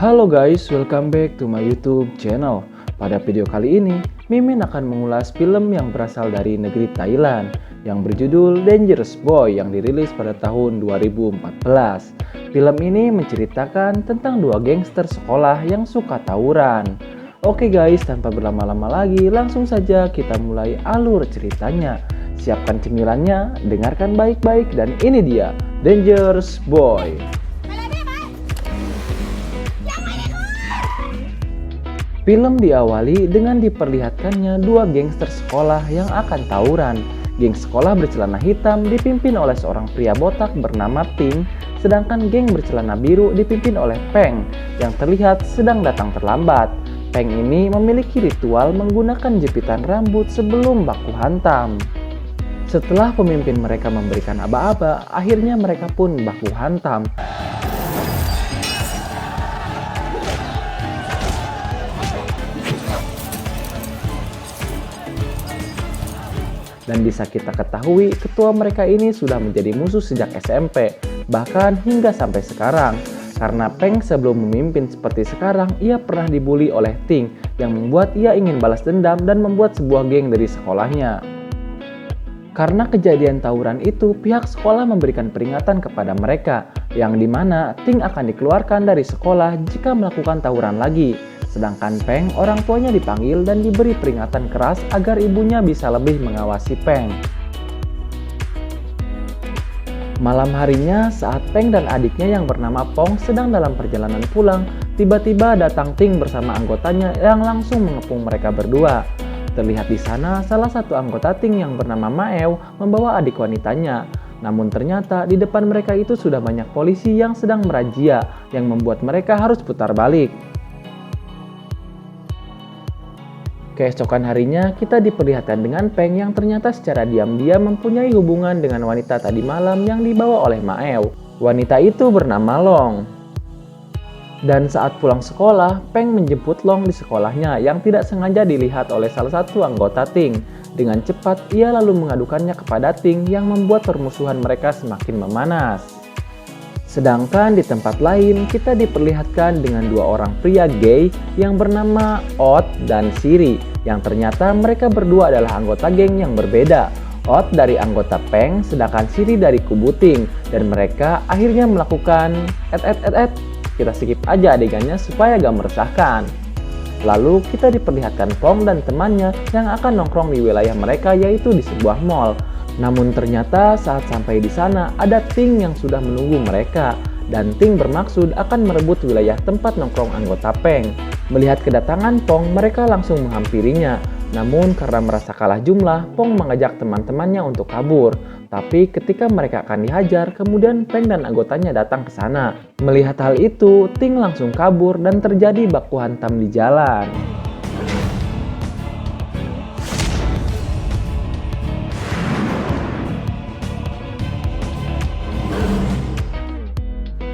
Halo guys, welcome back to my YouTube channel. Pada video kali ini, Mimin akan mengulas film yang berasal dari negeri Thailand yang berjudul Dangerous Boy yang dirilis pada tahun 2014. Film ini menceritakan tentang dua gangster sekolah yang suka tawuran. Oke guys, tanpa berlama-lama lagi, langsung saja kita mulai alur ceritanya. Siapkan cemilannya, dengarkan baik-baik, dan ini dia, Dangerous Boy. Film diawali dengan diperlihatkannya dua gangster sekolah yang akan tawuran. Geng sekolah bercelana hitam dipimpin oleh seorang pria botak bernama Pink, sedangkan geng bercelana biru dipimpin oleh Peng yang terlihat sedang datang terlambat. Peng ini memiliki ritual menggunakan jepitan rambut sebelum baku hantam. Setelah pemimpin mereka memberikan aba-aba, akhirnya mereka pun baku hantam. Dan bisa kita ketahui, ketua mereka ini sudah menjadi musuh sejak SMP, bahkan hingga sampai sekarang. Karena Peng sebelum memimpin seperti sekarang, ia pernah dibully oleh Ting, yang membuat ia ingin balas dendam dan membuat sebuah geng dari sekolahnya. Karena kejadian tawuran itu, pihak sekolah memberikan peringatan kepada mereka, yang dimana Ting akan dikeluarkan dari sekolah jika melakukan tawuran lagi. Sedangkan Peng, orang tuanya dipanggil dan diberi peringatan keras agar ibunya bisa lebih mengawasi Peng. Malam harinya, saat Peng dan adiknya yang bernama Pong sedang dalam perjalanan pulang, tiba-tiba datang Ting bersama anggotanya yang langsung mengepung mereka berdua. Terlihat di sana salah satu anggota Ting yang bernama Maeu membawa adik wanitanya. Namun ternyata di depan mereka itu sudah banyak polisi yang sedang merazia, yang membuat mereka harus putar balik. Keesokan harinya, kita diperlihatkan dengan Peng yang ternyata secara diam-diam mempunyai hubungan dengan wanita tadi malam yang dibawa oleh Maeu. Wanita itu bernama Long. Dan saat pulang sekolah, Peng menjemput Long di sekolahnya yang tidak sengaja dilihat oleh salah satu anggota Ting. Dengan cepat, ia lalu mengadukannya kepada Ting yang membuat permusuhan mereka semakin memanas. Sedangkan di tempat lain, kita diperlihatkan dengan dua orang pria gay yang bernama Ot dan Siri, yang ternyata mereka berdua adalah anggota geng yang berbeda. Ot dari anggota Peng, sedangkan Siri dari kubu Ting, dan mereka akhirnya melakukan kita skip aja adegannya supaya gak meresahkan. Lalu kita diperlihatkan Pong dan temannya yang akan nongkrong di wilayah mereka, yaitu di sebuah mall. Namun ternyata saat sampai di sana ada Ting yang sudah menunggu mereka, dan Ting bermaksud akan merebut wilayah tempat nongkrong anggota Peng. Melihat kedatangan Pong, mereka langsung menghampirinya. Namun karena merasa kalah jumlah, Pong mengajak teman-temannya untuk kabur. Tapi ketika mereka akan dihajar, kemudian Peng dan anggotanya datang ke sana. Melihat hal itu, Ting langsung kabur dan terjadi baku hantam di jalan.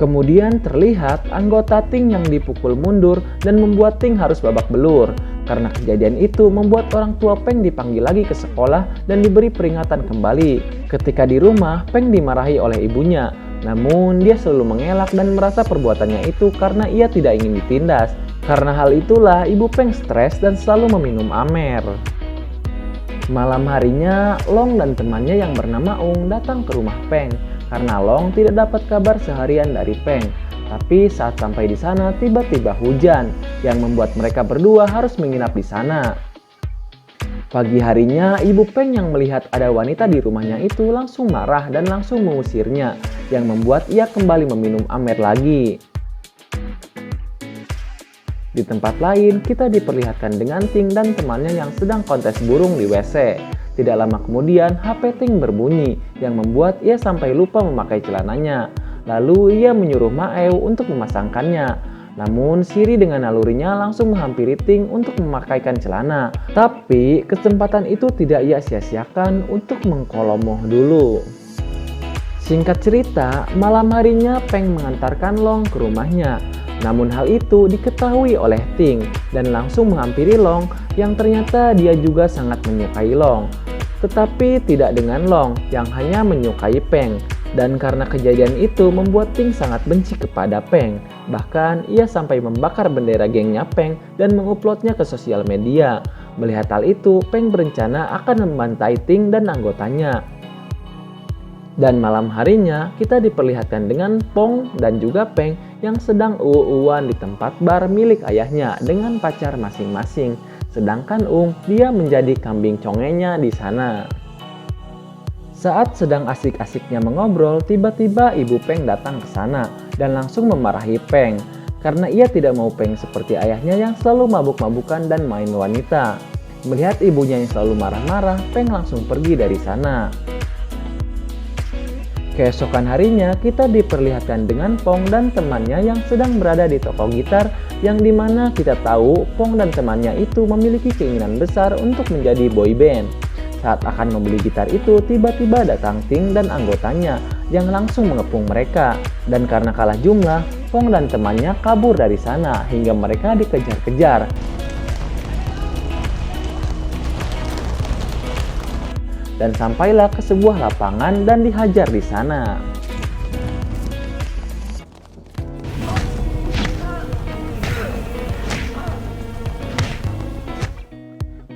Kemudian terlihat anggota Ting yang dipukul mundur dan membuat Ting harus babak belur. Karena kejadian itu membuat orang tua Peng dipanggil lagi ke sekolah dan diberi peringatan kembali. Ketika di rumah, Peng dimarahi oleh ibunya. Namun dia selalu mengelak dan merasa perbuatannya itu karena ia tidak ingin ditindas. Karena hal itulah ibu Peng stres dan selalu meminum amer. Malam harinya, Long dan temannya yang bernama Ung datang ke rumah Peng. Karena Long tidak dapat kabar seharian dari Peng. Tapi saat sampai di sana tiba-tiba hujan yang membuat mereka berdua harus menginap di sana. Pagi harinya, ibu Peng yang melihat ada wanita di rumahnya itu langsung marah dan langsung mengusirnya, yang membuat ia kembali meminum amer lagi. Di tempat lain, kita diperlihatkan dengan Ting dan temannya yang sedang kontes burung di WC. Tidak lama kemudian, HP Ting berbunyi, yang membuat ia sampai lupa memakai celananya. Lalu ia menyuruh Maeu untuk memasangkannya. Namun Siri dengan nalurinya langsung menghampiri Ting untuk memakaikan celana. Tapi kesempatan itu tidak ia sia-siakan untuk mengkolomoh dulu. Singkat cerita, malam harinya Peng mengantarkan Long ke rumahnya. Namun hal itu diketahui oleh Ting dan langsung menghampiri Long yang ternyata dia juga sangat menyukai Long. Tetapi tidak dengan Long yang hanya menyukai Peng. Dan karena kejadian itu membuat Ting sangat benci kepada Peng. Bahkan ia sampai membakar bendera gengnya Peng dan menguploadnya ke sosial media. Melihat hal itu, Peng berencana akan membantai Ting dan anggotanya. Dan malam harinya kita diperlihatkan dengan Pong dan juga Peng yang sedang uwu-uwan di tempat bar milik ayahnya dengan pacar masing-masing. Sedangkan dia menjadi kambing congenya di sana. Saat sedang asik-asiknya mengobrol, tiba-tiba ibu Peng datang ke sana dan langsung memarahi Peng karena ia tidak mau Peng seperti ayahnya yang selalu mabuk-mabukan dan main wanita. Melihat ibunya yang selalu marah-marah, Peng langsung pergi dari sana. Keesokan harinya kita diperlihatkan dengan Pong dan temannya yang sedang berada di toko gitar yang dimana kita tahu Pong dan temannya itu memiliki keinginan besar untuk menjadi boy band. Saat akan membeli gitar itu, tiba-tiba datang Ting dan anggotanya yang langsung mengepung mereka. Dan karena kalah jumlah, Pong dan temannya kabur dari sana hingga mereka dikejar-kejar. Dan sampailah ke sebuah lapangan dan dihajar di sana.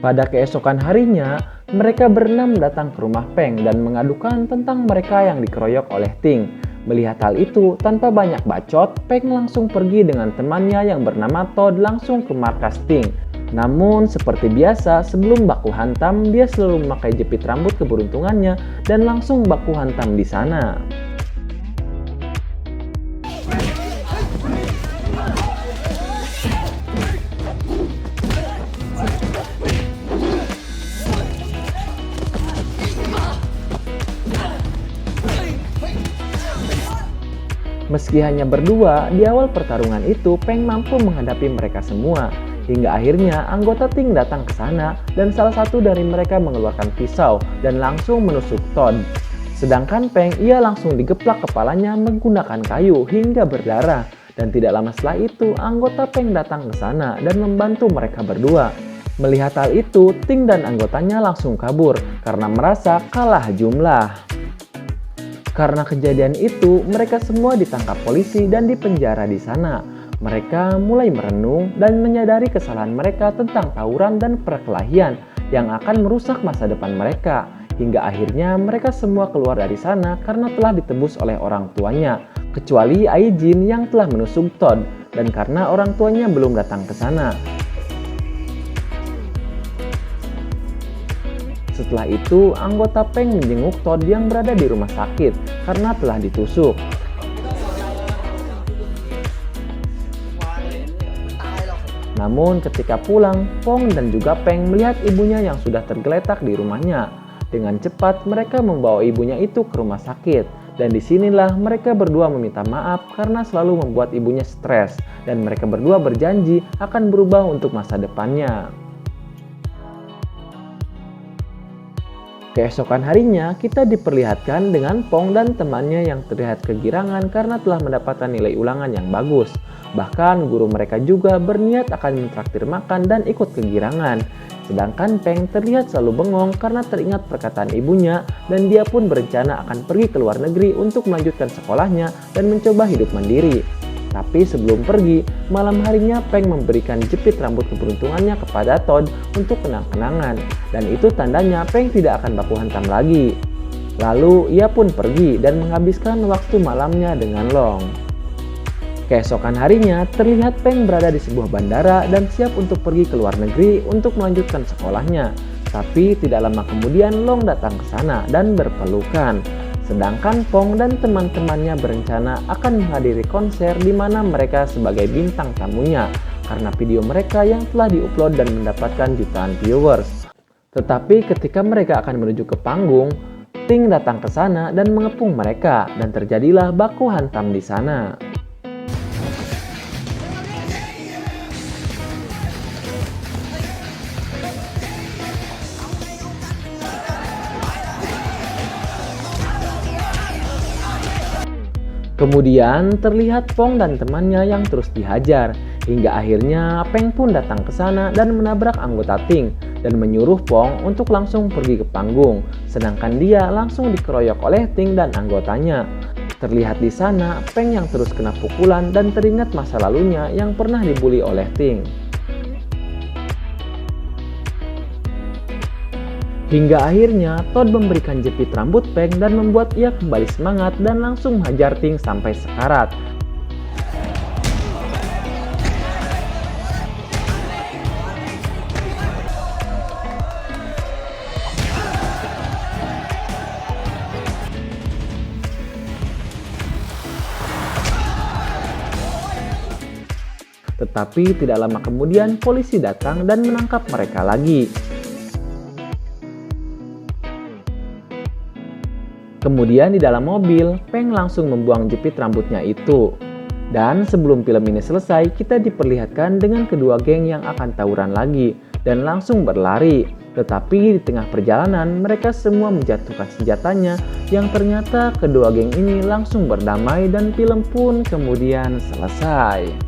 Pada keesokan harinya, mereka berenam datang ke rumah Peng dan mengadukan tentang mereka yang dikeroyok oleh Ting. Melihat hal itu, tanpa banyak bacot, Peng langsung pergi dengan temannya yang bernama Todd langsung ke markas Ting. Namun, seperti biasa, sebelum baku hantam, dia selalu memakai jepit rambut keberuntungannya dan langsung baku hantam di sana. Meski hanya berdua, di awal pertarungan itu Peng mampu menghadapi mereka semua. Hingga akhirnya anggota Ting datang ke sana dan salah satu dari mereka mengeluarkan pisau dan langsung menusuk Todd. Sedangkan Peng ia langsung digeplak kepalanya menggunakan kayu hingga berdarah. Dan tidak lama setelah itu anggota Peng datang ke sana dan membantu mereka berdua. Melihat hal itu, Ting dan anggotanya langsung kabur karena merasa kalah jumlah. Karena kejadian itu, mereka semua ditangkap polisi dan dipenjara di sana. Mereka mulai merenung dan menyadari kesalahan mereka tentang tawuran dan perkelahian yang akan merusak masa depan mereka. Hingga akhirnya mereka semua keluar dari sana karena telah ditebus oleh orang tuanya, kecuali Ai Jin yang telah menusuk Todd dan karena orang tuanya belum datang ke sana. Setelah itu, anggota Peng menjenguk Todd yang berada di rumah sakit karena telah ditusuk. Namun ketika pulang, Pong dan juga Peng melihat ibunya yang sudah tergeletak di rumahnya. Dengan cepat mereka membawa ibunya itu ke rumah sakit. Dan disinilah mereka berdua meminta maaf karena selalu membuat ibunya stres. Dan mereka berdua berjanji akan berubah untuk masa depannya. Keesokan harinya, kita diperlihatkan dengan Pong dan temannya yang terlihat kegirangan karena telah mendapatkan nilai ulangan yang bagus. Bahkan guru mereka juga berniat akan mentraktir makan dan ikut kegirangan. Sedangkan Peng terlihat selalu bengong karena teringat perkataan ibunya dan dia pun berencana akan pergi ke luar negeri untuk melanjutkan sekolahnya dan mencoba hidup mandiri. Tapi sebelum pergi, malam harinya Peng memberikan jepit rambut keberuntungannya kepada Todd untuk kenang-kenangan. Dan itu tandanya Peng tidak akan baku hantam lagi. Lalu ia pun pergi dan menghabiskan waktu malamnya dengan Long. Keesokan harinya terlihat Peng berada di sebuah bandara dan siap untuk pergi ke luar negeri untuk melanjutkan sekolahnya. Tapi tidak lama kemudian Long datang ke sana dan berpelukan. Sedangkan Pong dan teman-temannya berencana akan menghadiri konser di mana mereka sebagai bintang tamunya karena video mereka yang telah diupload dan mendapatkan jutaan viewers. Tetapi ketika mereka akan menuju ke panggung, Ting datang ke sana dan mengepung mereka dan terjadilah baku hantam di sana. Kemudian terlihat Pong dan temannya yang terus dihajar, hingga akhirnya Peng pun datang ke sana dan menabrak anggota Ting. dan menyuruh Pong untuk langsung pergi ke panggung, sedangkan dia langsung dikeroyok oleh Ting dan anggotanya. Terlihat di sana Peng yang terus kena pukulan dan teringat masa lalunya yang pernah dibully oleh Ting. Hingga akhirnya Toad memberikan jepit rambut Peng dan membuat ia kembali semangat dan langsung menghajar Ting sampai sekarat. Tetapi tidak lama kemudian polisi datang dan menangkap mereka lagi. Kemudian di dalam mobil, Peng langsung membuang jepit rambutnya itu. Dan sebelum film ini selesai, kita diperlihatkan dengan kedua geng yang akan tawuran lagi dan langsung berlari. Tetapi di tengah perjalanan, mereka semua menjatuhkan senjatanya yang ternyata kedua geng ini langsung berdamai dan film pun kemudian selesai.